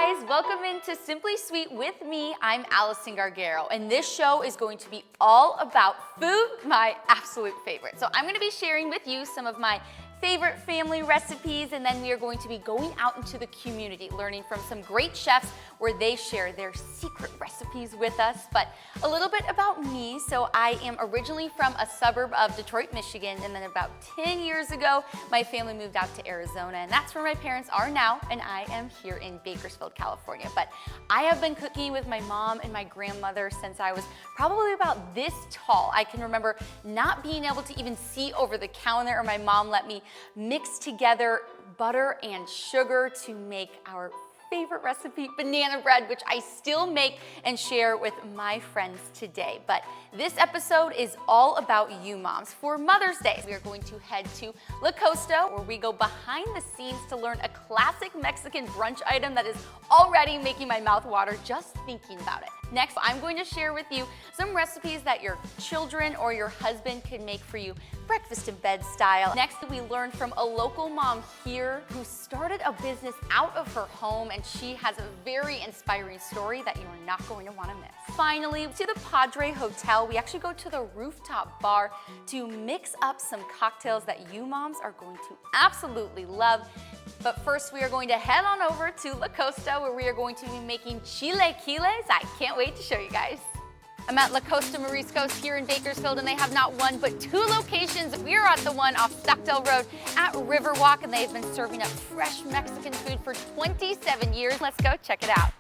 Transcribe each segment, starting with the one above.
guys, welcome into Simply Sweet with me. I'm Allison Gargaro, and this show is going to be all about food, my absolute favorite. So I'm going to be sharing with you some of my favorite family recipes, and then we are going to be going out into the community, learning from some great chefs where they share their secret recipes with us. But a little bit about me. So I am originally from a suburb of Detroit, Michigan, and then about 10 years ago, my family moved out to Arizona, and that's where my parents are now, and I am here in Bakersfield, California. But I have been cooking with my mom and my grandmother since I was probably about this tall. I can remember not being able to even see over the counter, or my mom let me mix together butter and sugar to make our favorite recipe, banana bread, which I still make and share with my friends today. But this episode is all about you moms. For Mother's Day, we are going to head to La Costa, where we go behind the scenes to learn a classic Mexican brunch item that is already making my mouth water just thinking about it. Next, I'm going to share with you some recipes that your children or your husband can make for you breakfast in bed style. Next, we learn from a local mom here who started a business out of her home, and she has a very inspiring story that you are not going to want to miss. Finally, to the Padre Hotel, we actually go to the rooftop bar to mix up some cocktails that you moms are going to absolutely love. But first, we are going to head on over to La Costa, where we are going to be making chilaquiles. I can't wait to show you guys. I'm at La Costa Mariscos here in Bakersfield, and they have not one but two locations. We are at the one off Stockdale Road at Riverwalk, and they've been serving up fresh Mexican food for 27 years. Let's go check it out.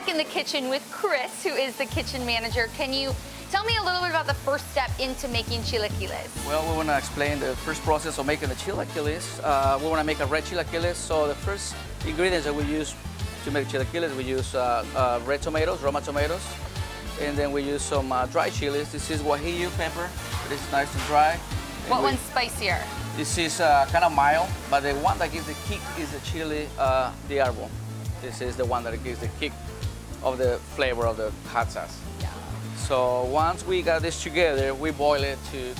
In the kitchen with Chris, who is the kitchen manager. Can you tell me a little bit about the first step into making chilaquiles? Well, we want to explain the first process of making the chilaquiles. We want to make a red chilaquiles. So the first ingredients that we use to make chilaquiles, we use red tomatoes, Roma tomatoes, and then we use some dry chilies. This is guajillo pepper. This is nice and dry. What one's spicier? This is kind of mild, but the one that gives the kick is the chili de árbol. This is the one that gives the kick of the flavor of the hot sauce. Yeah. So once we got this together, we boil it to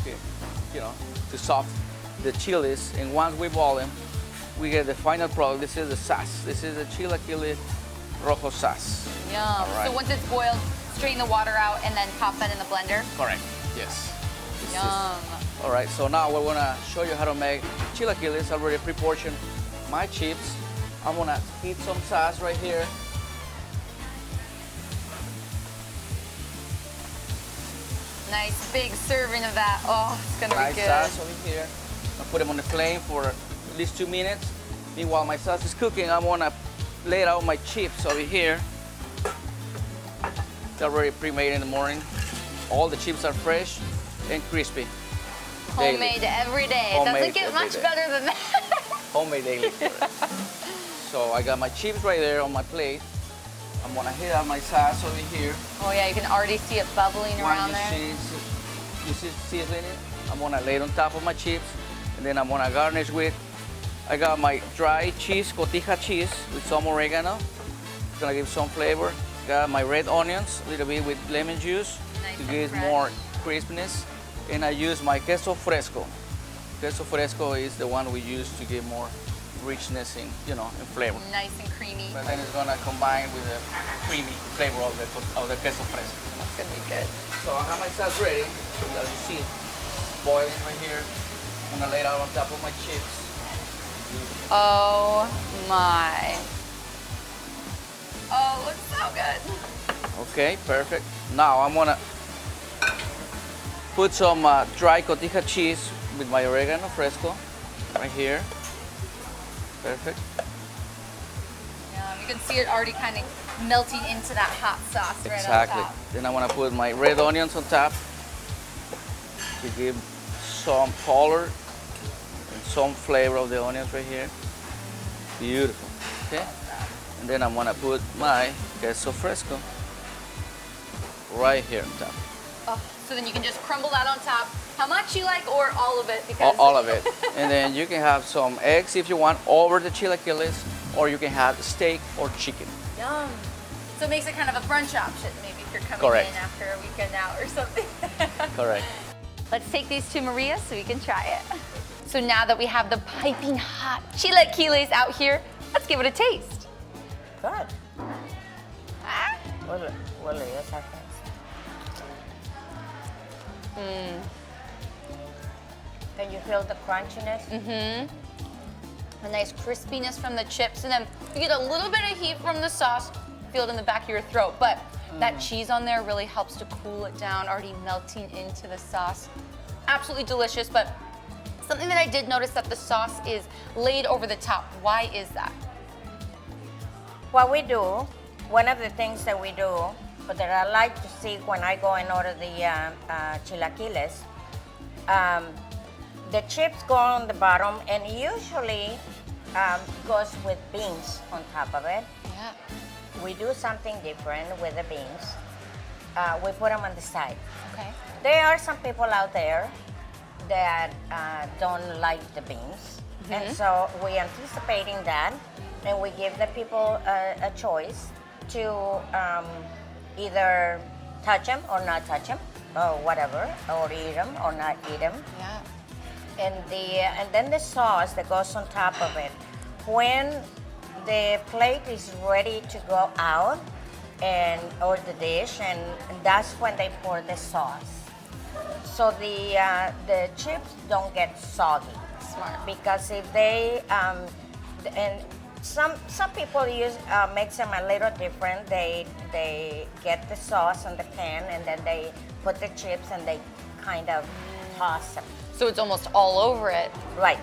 soften the chilies. And once we boil them, we get the final product. This is the sauce. This is the chilaquile rojo sauce. Yum. Right. So once it's boiled, strain the water out and then pop that in the blender? Correct. Yes. Yum. All right. So now we're gonna show you how to make chilaquiles. Already pre-portioned my chips. I'm gonna heat some sauce right here. Nice big serving of that. Oh, it's gonna be good. Nice sauce over here. I'll put them on the flame for at least 2 minutes. Meanwhile, my sauce is cooking. I'm gonna lay out my chips over here. They're already pre-made in the morning. All the chips are fresh and crispy. Homemade every day. It doesn't get much better than that. Homemade daily. So I got my chips right there on my plate. I'm gonna heat up my sauce over here. Oh yeah, you can already see it bubbling around there. You see seasoning it? I'm gonna lay it on top of my chips, and then I'm gonna garnish with, I got my dry cheese, cotija cheese, with some oregano. It's gonna give some flavor. Got my red onions, a little bit with lemon juice to give more crispness. And I use my queso fresco. Queso fresco is the one we use to give more richness in flavor. Nice and creamy. But then it's gonna combine with the creamy flavor of the queso fresco. That's gonna be good. So I have my sauce ready. As you see, boiling right here. I'm gonna lay it out on top of my chips. Oh my. Oh, looks so good. Okay, perfect. Now I'm gonna put some dry cotija cheese with my oregano fresco right here. Perfect. You can see it already kind of melting into that hot sauce right on top. Then I want to put my red onions on top to give some color and some flavor of the onions right here. Beautiful. Okay. And then I'm gonna put my queso fresco right here on top. Oh, so then you can just crumble that on top. How much you like, or all of it? Because all of it. And then you can have some eggs if you want over the chilaquiles, or you can have steak or chicken. Yum. So it makes it kind of a brunch option, maybe if you're coming Correct. in after a weekend out or something. Correct. Let's take these to Maria so we can try it. So now that we have the piping hot chilaquiles out here, let's give it a taste. Good. Ah. Will use our taste. Can you feel the crunchiness? A nice crispiness from the chips, and then you get a little bit of heat from the sauce, feel it in the back of your throat, but that cheese on there really helps to cool it down, already melting into the sauce. Absolutely delicious, but something that I did notice that the sauce is laid over the top. Why is that? What we do, one of the things that we do, but that I like to see when I go and order the chilaquiles, the chips go on the bottom and usually goes with beans on top of it. Yeah. We do something different with the beans. We put them on the side. Okay. There are some people out there that don't like the beans. And so we're anticipating that, and we give the people a choice to either touch them or not touch them, or whatever, or eat them or not eat them. Yeah. And then the sauce that goes on top of it. When the plate is ready to go out, or the dish, and that's when they pour the sauce. So the chips don't get soggy. Smart. Because if they and some people makes them a little different. They get the sauce on the pan and then they put the chips and they kind of toss them. So it's almost all over it. Right.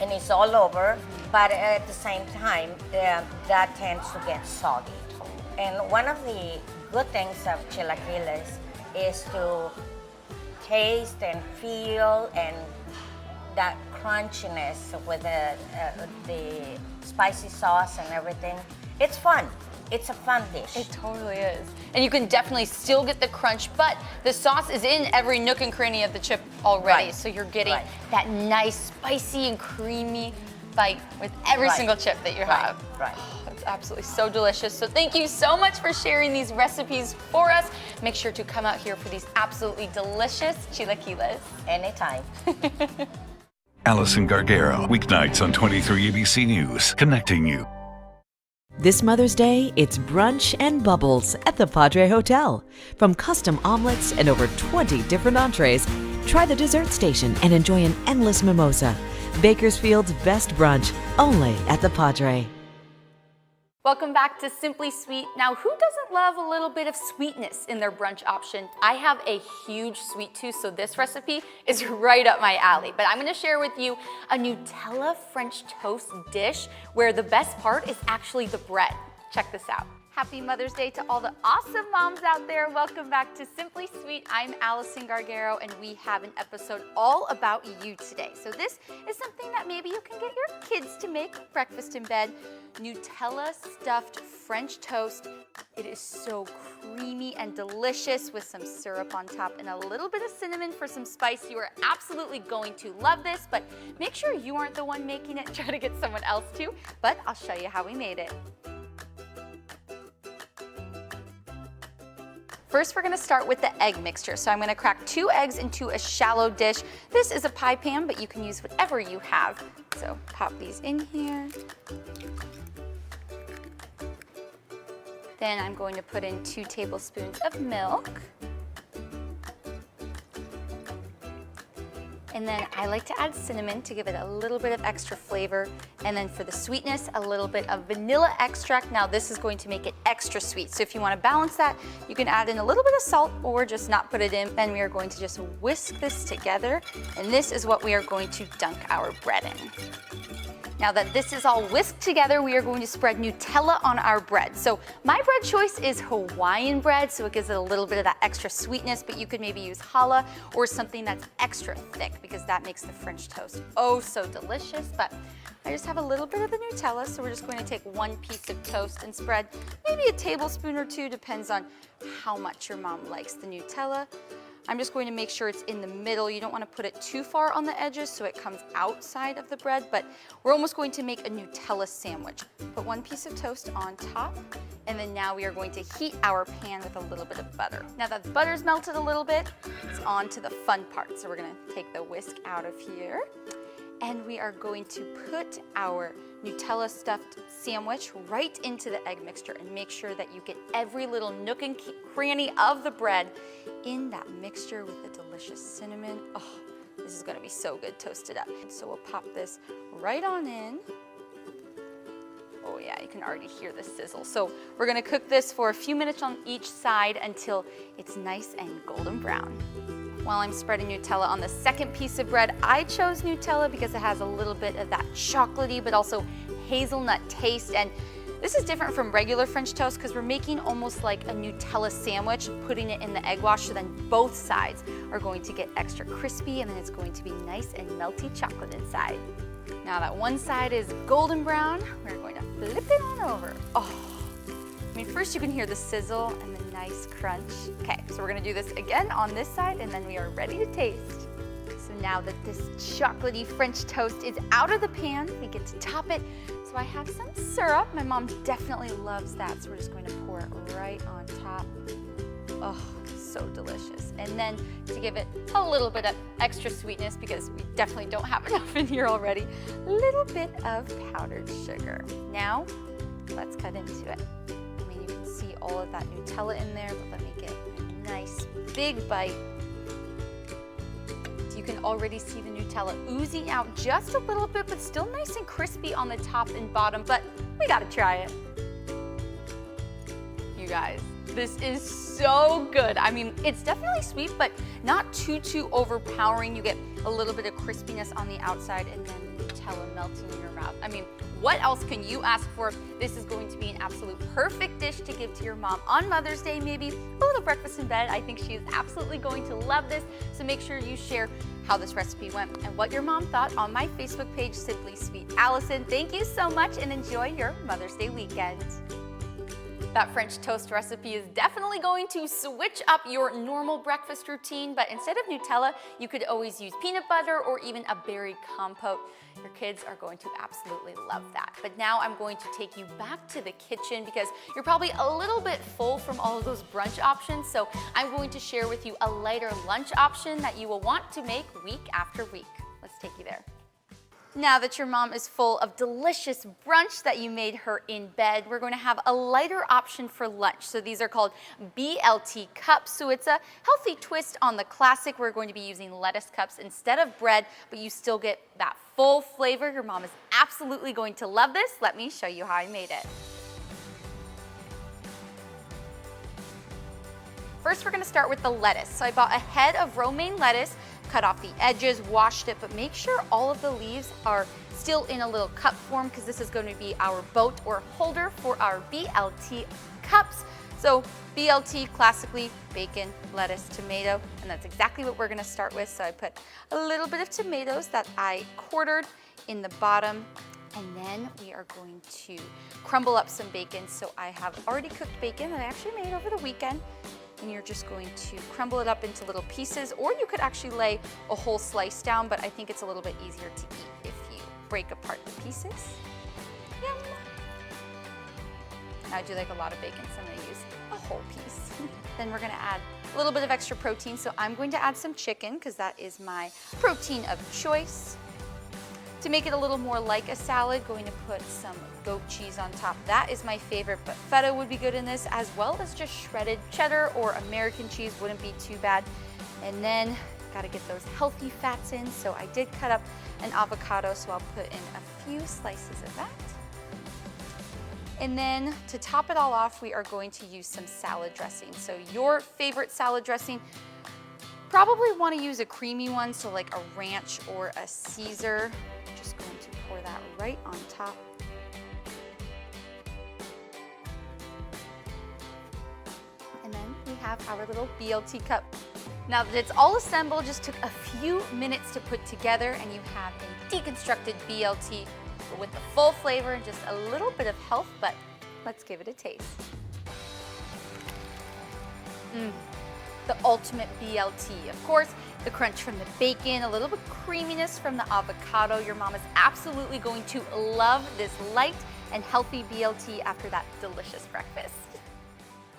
And it's all over, but at the same time, that tends to get soggy. And one of the good things of chilaquiles is to taste and feel and that crunchiness with the spicy sauce and everything. It's fun. It's a fun dish. It totally is. And you can definitely still get the crunch, but the sauce is in every nook and cranny of the chip already. Right. So you're getting Right. that nice, spicy and creamy bite with every Right. single chip that you Right. have. Right. It's absolutely so delicious. So thank you so much for sharing these recipes for us. Make sure to come out here for these absolutely delicious chilaquiles. Anytime. Allison Gargaro, weeknights on 23 ABC News, connecting you. This Mother's Day, it's brunch and bubbles at the Padre Hotel. From custom omelets and over 20 different entrees, try the dessert station and enjoy an endless mimosa. Bakersfield's best brunch, only at the Padre. Welcome back to Simply Sweet. Now, who doesn't love a little bit of sweetness in their brunch option? I have a huge sweet tooth, so this recipe is right up my alley. But I'm gonna share with you a Nutella French toast dish where the best part is actually the bread. Check this out. Happy Mother's Day to all the awesome moms out there. Welcome back to Simply Sweet. I'm Allison Gargaro, and we have an episode all about you today. So this is something that maybe you can get your kids to make breakfast in bed. Nutella stuffed French toast. It is so creamy and delicious with some syrup on top and a little bit of cinnamon for some spice. You are absolutely going to love this, but make sure you aren't the one making it. Try to get someone else to, but I'll show you how we made it. First, we're gonna start with the egg mixture. So I'm gonna crack 2 eggs into a shallow dish. This is a pie pan, but you can use whatever you have. So pop these in here. Then I'm going to put in 2 tablespoons of milk. And then I like to add cinnamon to give it a little bit of extra flavor. And then for the sweetness, a little bit of vanilla extract. Now this is going to make it extra sweet. So if you want to balance that, you can add in a little bit of salt or just not put it in. Then we are going to just whisk this together. And this is what we are going to dunk our bread in. Now that this is all whisked together, we are going to spread Nutella on our bread. So my bread choice is Hawaiian bread, so it gives it a little bit of that extra sweetness, but you could maybe use challah or something that's extra thick because that makes the French toast oh so delicious. But I just have a little bit of the Nutella, so we're just going to take 1 piece of toast and spread maybe a tablespoon or 2, depends on how much your mom likes the Nutella. I'm just going to make sure it's in the middle. You don't want to put it too far on the edges so it comes outside of the bread, but we're almost going to make a Nutella sandwich. Put one piece of toast on top, and then now we are going to heat our pan with a little bit of butter. Now that the butter's melted a little bit, it's on to the fun part. So we're gonna take the whisk out of here, and we are going to put our Nutella stuffed sandwich right into the egg mixture and make sure that you get every little nook and cranny of the bread in that mixture with the delicious cinnamon. Oh, this is gonna be so good toasted up. So we'll pop this right on in. Oh yeah, you can already hear the sizzle. So we're gonna cook this for a few minutes on each side until it's nice and golden brown. While I'm spreading Nutella on the second piece of bread, I chose Nutella because it has a little bit of that chocolatey but also hazelnut taste. And this is different from regular French toast because we're making almost like a Nutella sandwich, putting it in the egg wash, so then both sides are going to get extra crispy, and then it's going to be nice and melty chocolate inside. Now that one side is golden brown, we're going to flip it on over. Oh, I mean, first you can hear the sizzle and the nice crunch. Okay, so we're gonna do this again on this side, and then we are ready to taste. So now that this chocolatey French toast is out of the pan, we get to top it. So I have some syrup. My mom definitely loves that, so we're just going to pour it right on top. Oh, so delicious. And then to give it a little bit of extra sweetness, because we definitely don't have enough in here already, a little bit of powdered sugar. Now, let's cut into it. I mean, you can see all of that Nutella in there, but let me get a nice big bite. You can already see the Nutella oozing out just a little bit, but still nice and crispy on the top and bottom, but we gotta try it. You guys, this is so good. I mean, it's definitely sweet, but not too overpowering. You get a little bit of crispiness on the outside and then the Nutella melting in your mouth. I mean, what else can you ask for? This is going to be an absolute perfect dish to give to your mom on Mother's Day, maybe a little breakfast in bed. I think she is absolutely going to love this. So make sure you share how this recipe went and what your mom thought on my Facebook page, Simply Sweet Allison. Thank you so much and enjoy your Mother's Day weekend. That French toast recipe is definitely going to switch up your normal breakfast routine, but instead of Nutella, you could always use peanut butter or even a berry compote. Your kids are going to absolutely love that. But now I'm going to take you back to the kitchen because you're probably a little bit full from all of those brunch options, so I'm going to share with you a lighter lunch option that you will want to make week after week. Let's take you there. Now that your mom is full of delicious brunch that you made her in bed, we're going to have a lighter option for lunch. So these are called BLT cups. So it's a healthy twist on the classic. We're going to be using lettuce cups instead of bread, but you still get that full flavor. Your mom is absolutely going to love this. Let me show you how I made it. First, we're going to start with the lettuce. So I bought a head of romaine lettuce, cut off the edges, washed it, but make sure all of the leaves are still in a little cup form because this is going to be our boat or holder for our BLT cups. So BLT, classically bacon, lettuce, tomato, and that's exactly what we're going to start with. So I put a little bit of tomatoes that I quartered in the bottom, and then we are going to crumble up some bacon. So I have already cooked bacon that I actually made over the weekend. And you're just going to crumble it up into little pieces, or you could actually lay a whole slice down, but I think it's a little bit easier to eat if you break apart the pieces. Yum! I do like a lot of bacon, so I'm gonna use a whole piece. Then we're gonna add a little bit of extra protein, so I'm going to add some chicken, because that is my protein of choice. To make it a little more like a salad, going to put some goat cheese on top. That is my favorite, but feta would be good in this, as well as just shredded cheddar or American cheese wouldn't be too bad. And then gotta get those healthy fats in, so I did cut up an avocado, so I'll put in a few slices of that. And then to top it all off, we are going to use some salad dressing. So your favorite salad dressing, probably want to use a creamy one, so like a ranch or a Caesar. Just going to pour that right on top. And then we have our little BLT cup. Now that it's all assembled, just took a few minutes to put together, and you have a deconstructed BLT with the full flavor and just a little bit of health, but let's give it a taste. the ultimate BLT. Of course, the crunch from the bacon, a little bit creaminess from the avocado. Your mom is absolutely going to love this light and healthy BLT after that delicious breakfast.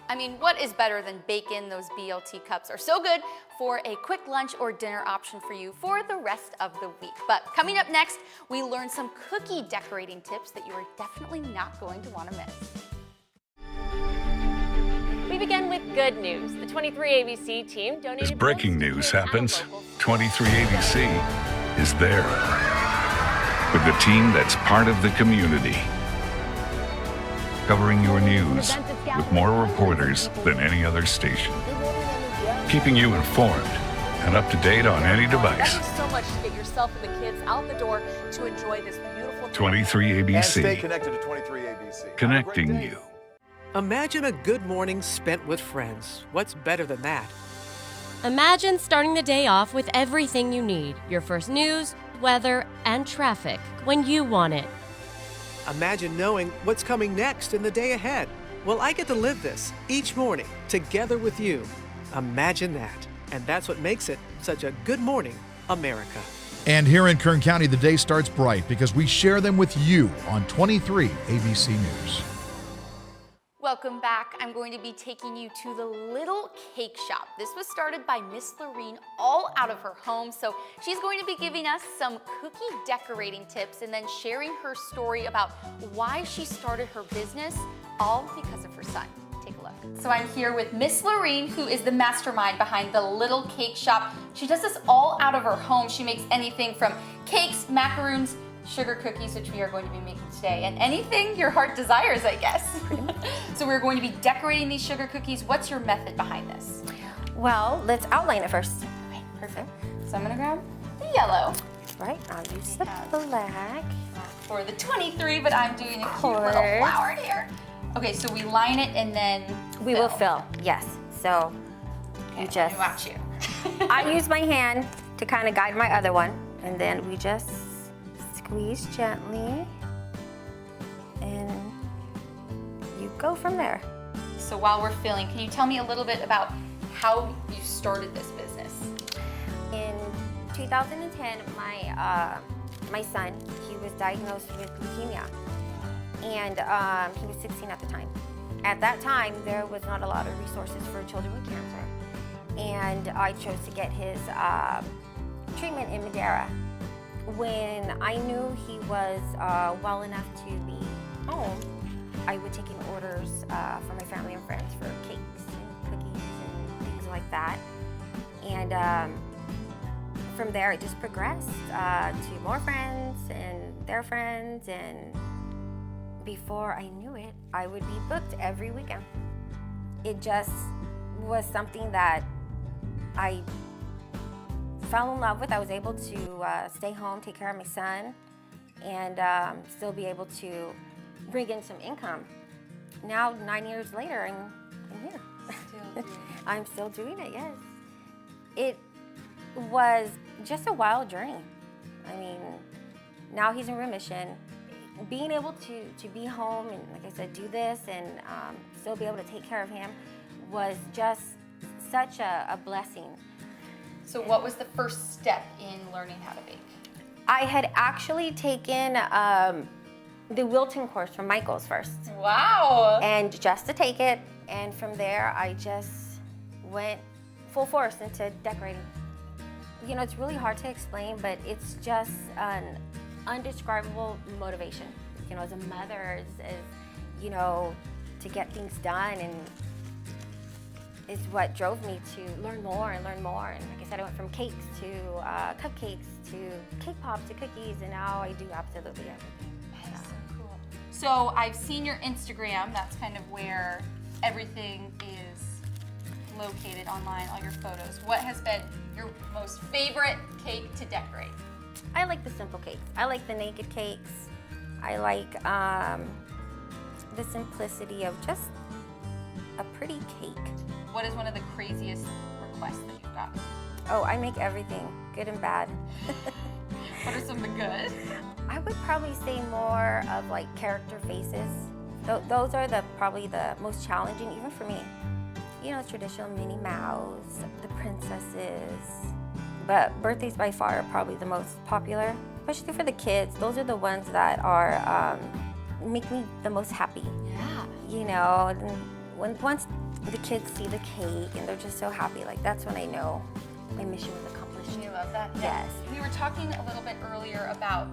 I mean, what is better than bacon? Those BLT cups are so good for a quick lunch or dinner option for you for the rest of the week. But coming up next, we learn some cookie decorating tips that you are definitely not going to want to miss. We begin with good news. The 23ABC team donated. As breaking news happens, 23ABC is there with the team that's part of the community, covering your news with more reporters than any other station, keeping you informed and up to date on any device. Thank you so much to get yourself and the kids out the door to enjoy this beautiful 23ABC. And stay connected to 23ABC. Connecting you. Imagine a good morning spent with friends. What's better than that? Imagine starting the day off with everything you need, your first news, weather, and traffic when you want it. Imagine knowing what's coming next in the day ahead. Well, I get to live this each morning together with you. Imagine that. And that's what makes it such a good morning, America. And here in Kern County, the day starts bright because we share them with you on 23 ABC News. Welcome back. I'm going to be taking you to the Little Cake Shop. This was started by Miss Lorene all out of her home. So she's going to be giving us some cookie decorating tips and then sharing her story about why she started her business, all because of her son. Take a look. So I'm here with Miss Lorene, who is the mastermind behind the Little Cake Shop. She does this all out of her home. She makes anything from cakes, macaroons, sugar cookies, which we are going to be making today, and anything your heart desires, I guess. So we're going to be decorating these sugar cookies. What's your method behind this? Well, let's outline it first. Okay, perfect. So I'm gonna grab the yellow. Right, I'll use the black. For the 23, but I'm doing a cute little course. flower here. Okay, so we line it and then We will fill, yes. So Okay, you just, watch you. I use my hand to kind of guide my other one, and then we just squeeze gently, and you go from there. So while we're filling, can you tell me a little bit about how you started this business? In 2010, my son, he was diagnosed with leukemia, and he was 16 at the time. At that time, there was not a lot of resources for children with cancer, and I chose to get his treatment in Madeira. When I knew he was well enough to be home, I would take in orders from my family and friends for cakes and cookies and things like that. And from there, it just progressed to more friends and their friends, and before I knew it, I would be booked every weekend. It just was something that I fell in love with. I was able to stay home, take care of my son, and still be able to bring in some income. Now, 9 years later, I'm here. I'm still doing it, yes. It was just a wild journey. I mean, now he's in remission. Being able to be home and, like I said, do this and still be able to take care of him was just such a blessing. So what was the first step in learning how to bake? I had actually taken the Wilton course from Michael's first. Wow! And just to take it, and from there I just went full force into decorating. You know, it's really hard to explain, but it's just an undescribable motivation. You know, as a mother, as you know, to get things done, and is what drove me to learn more and learn more. And like I said, I went from cakes to cupcakes to cake pops to cookies, and now I do absolutely everything. That's so cool. So I've seen your Instagram. That's kind of where everything is located online, all your photos. What has been your most favorite cake to decorate? I like the simple cakes. I like the naked cakes. I like the simplicity of just a pretty cake. What is one of the craziest requests that you've got? Oh, I make everything, good and bad. What are some of the good? I would probably say more of like character faces. Those are probably the most challenging, even for me. you know, traditional Minnie Mouse, the princesses. But birthdays by far are probably the most popular, especially for the kids. Those are the ones that are make me the most happy. Yeah. You know, once the kids see the cake and they're just so happy, like that's when I know my mission was accomplished. You love that? Yes. We were talking a little bit earlier about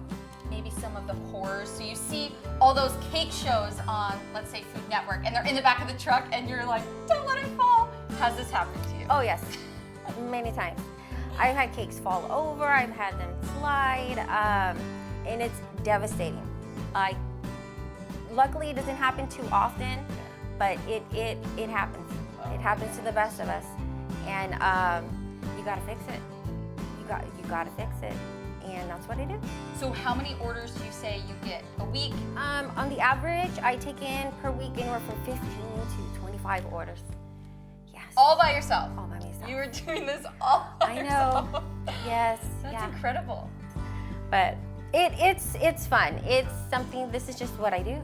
maybe some of the horrors. So you see all those cake shows on, let's say, Food Network, and they're in the back of the truck, and you're like, don't let it fall. Has this happened to you? Oh yes, many times. I've had cakes fall over, I've had them slide, and it's devastating. Luckily, it doesn't happen too often, but it happens. It happens to the best of us, and you gotta fix it. You gotta fix it, and that's what I do. So how many orders do you say you get a week? On the average, I take in per week anywhere from 15 to 25 orders. Yes. All by yourself? All by myself. You were doing this all by yourself? I know. Yes. That's incredible. But it's fun. It's something. This is just what I do.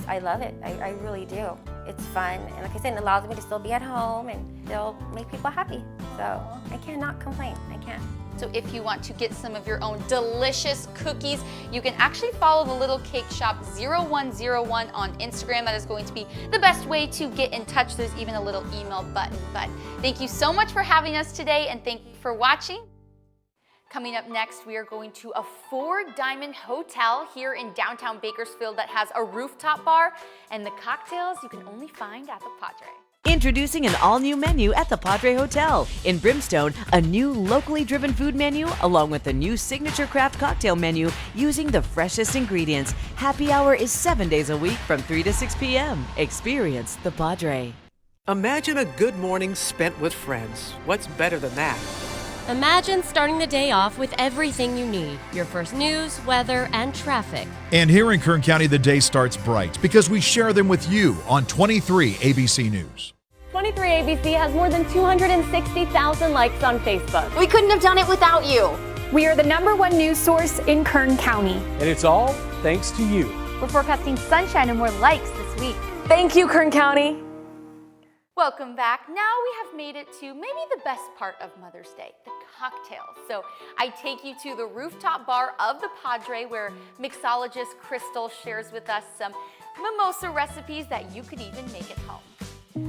I love it. I really do. It's fun, and like I said, it allows me to still be at home and still make people happy. So I cannot complain. I can't. So if you want to get some of your own delicious cookies, you can actually follow the Little Cake Shop 0101 on Instagram. That is going to be the best way to get in touch. There's even a little email button. But thank you so much for having us today, and thank you for watching. Coming up next, we are going to a 4-diamond hotel here in downtown Bakersfield that has a rooftop bar and the cocktails you can only find at the Padre. Introducing an all-new menu at the Padre Hotel. In Brimstone, a new locally driven food menu along with a new signature craft cocktail menu using the freshest ingredients. Happy hour is 7 days a week from 3 to 6 p.m. Experience the Padre. Imagine a good morning spent with friends. What's better than that? Imagine starting the day off with everything you need. Your first news, weather, and traffic. And here in Kern County, the day starts bright because we share them with you on 23 ABC News. 23 ABC has more than 260,000 likes on Facebook. We couldn't have done it without you. We are the #1 news source in Kern County. And it's all thanks to you. We're forecasting sunshine and more likes this week. Thank you, Kern County. Welcome back. Now we have made it to maybe the best part of Mother's Day, the cocktails. So I take you to the rooftop bar of the Padre where mixologist Crystal shares with us some mimosa recipes that you could even make at home.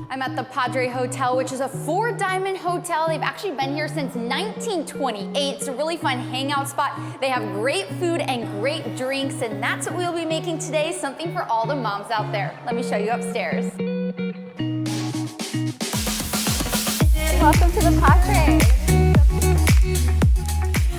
I'm at the Padre Hotel, which is a 4-diamond hotel. They've actually been here since 1928. It's a really fun hangout spot. They have great food and great drinks, and that's what we'll be making today, something for all the moms out there. Let me show you upstairs. Welcome to the Padre.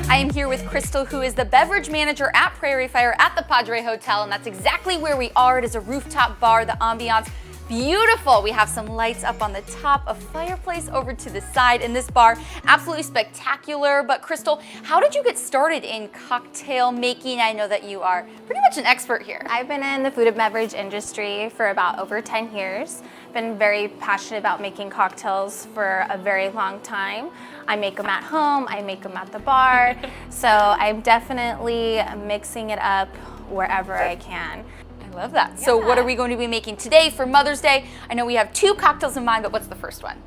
I am here with Crystal, who is the beverage manager at Prairie Fire at the Padre Hotel, and that's exactly where we are. It is a rooftop bar. The ambiance, beautiful. We have some lights up on the top, a fireplace over to the side, and this bar, absolutely spectacular. But Crystal, how did you get started in cocktail making? I know that you are pretty much an expert here. I've been in the food and beverage industry for about over 10 years. Been very passionate about making cocktails for a very long time. I make them at home, I make them at the bar, so I'm definitely mixing it up wherever I can. I love that. So what are we going to be making today for Mother's Day? I know we have 2 cocktails in mind, but what's the first one?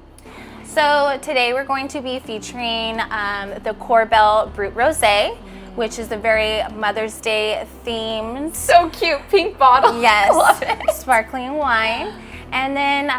So today we're going to be featuring the Corbel Brut Rosé, which is a very Mother's Day themed. So cute, pink bottle. Yes, I love it. Sparkling wine. And then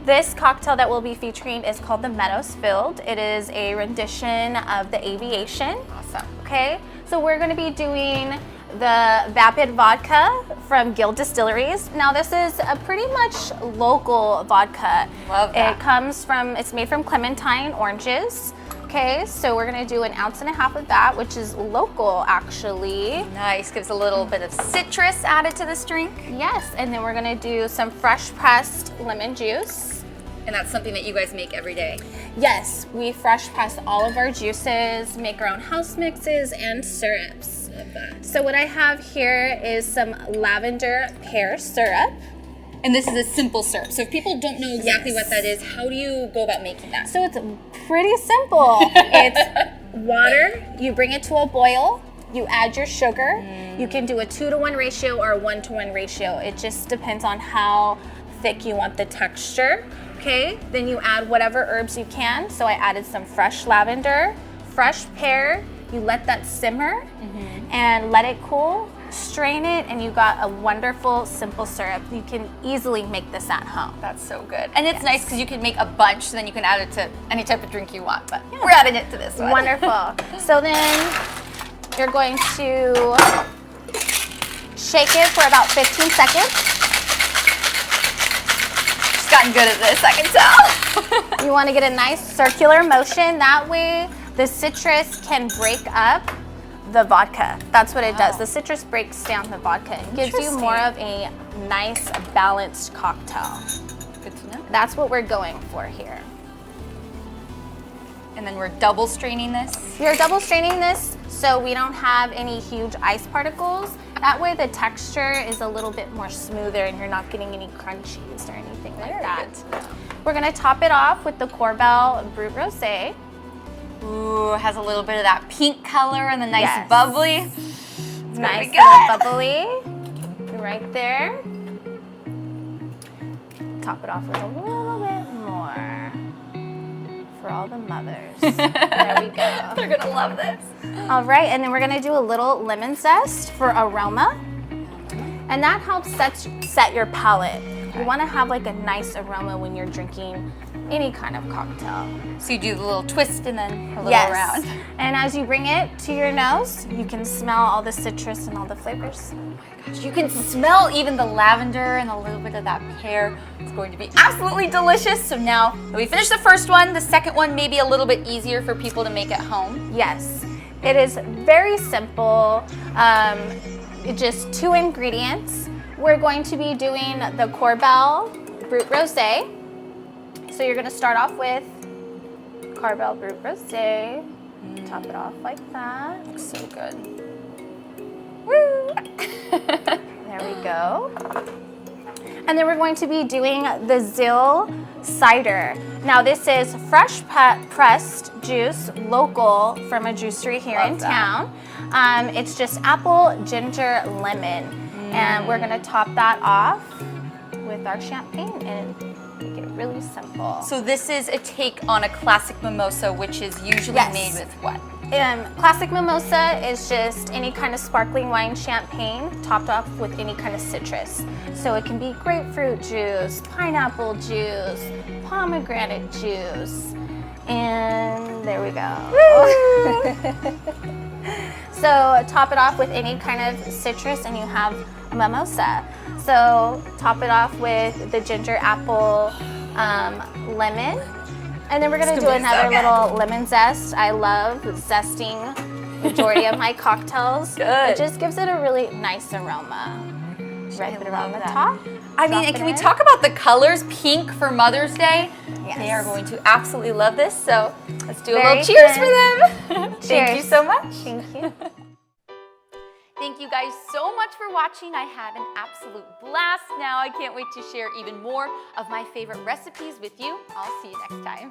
this cocktail that we'll be featuring is called the Meadows Filled. It is a rendition of the Aviation. Awesome. Okay, so we're going to be doing the Vapid Vodka from Guild Distilleries. Now this is a pretty much local vodka. Love that. It's made from clementine oranges. Okay, so we're gonna do 1.5 ounces of that, which is local actually. Nice, gives a little bit of citrus added to this drink. Yes, and then we're gonna do some fresh pressed lemon juice. And that's something that you guys make every day? Yes, we fresh press all of our juices, make our own house mixes and syrups. Love that. So what I have here is some lavender pear syrup. And this is a simple syrup. So if people don't know exactly what that is, how do you go about making that? So it's pretty simple. It's water, you bring it to a boil, you add your sugar. You can do a 2-to-1 ratio or a 1-to-1 ratio. It just depends on how thick you want the texture. Okay, then you add whatever herbs you can. So I added some fresh lavender, fresh pear. You let that simmer and let it cool. Strain it, and you got a wonderful simple syrup. You can easily make this at home. That's so good. And it's nice because you can make a bunch, so then you can add it to any type of drink you want. But we're adding it to this one. Wonderful. So then you're going to shake it for about 15 seconds. She's gotten good at this, I can tell. You want to get a nice circular motion. That way the citrus can break up the vodka. That's what it does. The citrus breaks down the vodka and gives you more of a nice balanced cocktail. Good to know. That's what we're going for here. And then we're double straining this. You're double straining this so we don't have any huge ice particles. That way the texture is a little bit more smoother and you're not getting any crunchies or anything like that. We're gonna top it off with the Corbel Brut Rosé. Ooh, it has a little bit of that pink color and the nice bubbly. It's nice good. bubbly right there. Top it off with a little bit more for all the mothers. There we go. They're gonna love this. All right, and then we're gonna do a little lemon zest for aroma. And that helps set your palate. You wanna have like a nice aroma when you're drinking any kind of cocktail. So you do the little twist and then a little Yes. around. And as you bring it to your nose, you can smell all the citrus and all the flavors. You can smell even the lavender and a little bit of that pear. It's going to be absolutely delicious. So now that we finished the first one, the second one may be a little bit easier for people to make at home. Yes, it is very simple. Just 2 ingredients. We're going to be doing the Corbel Brut Rosé. So you're gonna start off with Corbel Brut Rosé. Top it off like that. Looks so good. Woo! There we go. And then we're going to be doing the Zill cider. Now this is fresh pressed juice, local from a juicery here in town. It's just apple, ginger, lemon. And we're gonna top that off with our champagne and make it really simple. So this is a take on a classic mimosa, which is usually made with what? Classic mimosa is just any kind of sparkling wine champagne topped off with any kind of citrus. So it can be grapefruit juice, pineapple juice, pomegranate juice, and there we go. So top it off with any kind of citrus and you have a mimosa. So top it off with the ginger apple lemon. And then we're gonna do another little lemon zest. I love zesting majority of my cocktails. Good. It just gives it a really nice aroma. Wrap it around the top. I mean, and can we talk about the colors? Pink for Mother's Day. Yes. They are going to absolutely love this. So let's do a Very little cheers good. for them. Thank you Cheers. so much. Thank you. Thank you guys so much for watching. I had an absolute blast. Now I can't wait to share even more of my favorite recipes with you. I'll see you next time.